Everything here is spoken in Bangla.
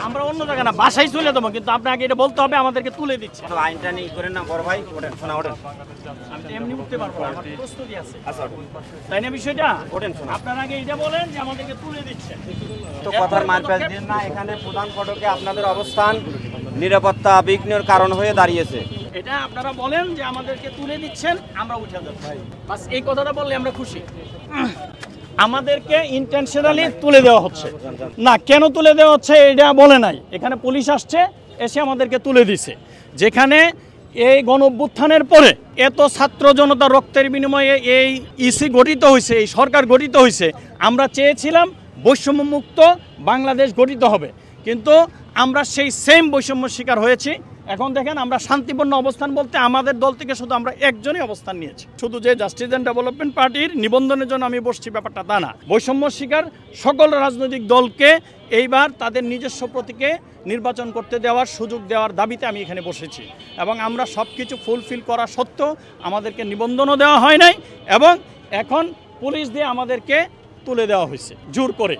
আমরা অন্য জায়গায় না বাসায় চলে যাবো, কিন্তু আপনাকে এটা বলতে হবে আমাদেরকে তুলে দিচ্ছে। আইনটা নিয়ে করেন না বড় ভাই, ওঠেন শোনা ওঠেন। আমি তো এমনি উঠতে পারবো না, আমার প্রস্তুতি আছে। আচ্ছা তাই না বিষয়টা? ওঠেন শোনা। আপনারা আগে এটা বলেন যে আমাদেরকে তুলে দিচ্ছে। তো কথার মারপ্যাচ দিন না, এখানে প্রধান ফটকে আপনাদের অবস্থান নিরাপত্তা বিঘ্নের কারণ হয়ে দাঁড়িয়েছে। এটা আপনারা বলেন যে আমাদেরকে তুলে দিচ্ছেন, আমরা উঠে যাচ্ছি। বাস এই কথাটা বললে আমরা খুশি। আমাদেরকে ইন্টেনশনালি তুলে দেওয়া হচ্ছে না, কেন তুলে দেওয়া হচ্ছে এটা বলে নাই। এখানে পুলিশ আসছে, এসে আমাদেরকে তুলে দিছে। যেখানে এই গণঅভ্যুত্থানের পরে এত ছাত্র জনতা রক্তের বিনিময়ে এই ইসি গঠিত হয়েছে, এই সরকার গঠিত হয়েছে। আমরা চেয়েছিলাম বৈষম্যমুক্ত বাংলাদেশ গঠিত হবে, কিন্তু আমরা সেই সেম বৈষম্য শিকার হয়েছি। এখন দেখেন আমরা শান্তিপূর্ণ অবস্থান বলতে আমাদের দল থেকে শুধু আমরা একজনই অবস্থান নিয়েছি, শুধু যে জাস্টিস অ্যান্ড ডেভেলপমেন্ট পার্টির নিবন্ধনের জন্য আমি বসছি, ব্যাপারটা তা না। বৈষম্য শিকার সকল রাজনৈতিক দলকে এইবার তাদের নিজস্ব প্রতীকে নির্বাচন করতে দেওয়ার সুযোগ দেওয়ার দাবিতে আমি এখানে বসেছি, এবং আমরা সব কিছু ফুলফিল করা সত্ত্বেও আমাদেরকে নিবন্ধনও দেওয়া হয় নাই, এবং এখন পুলিশ দিয়ে আমাদেরকে তুলে দেওয়া হয়েছে জোর করে।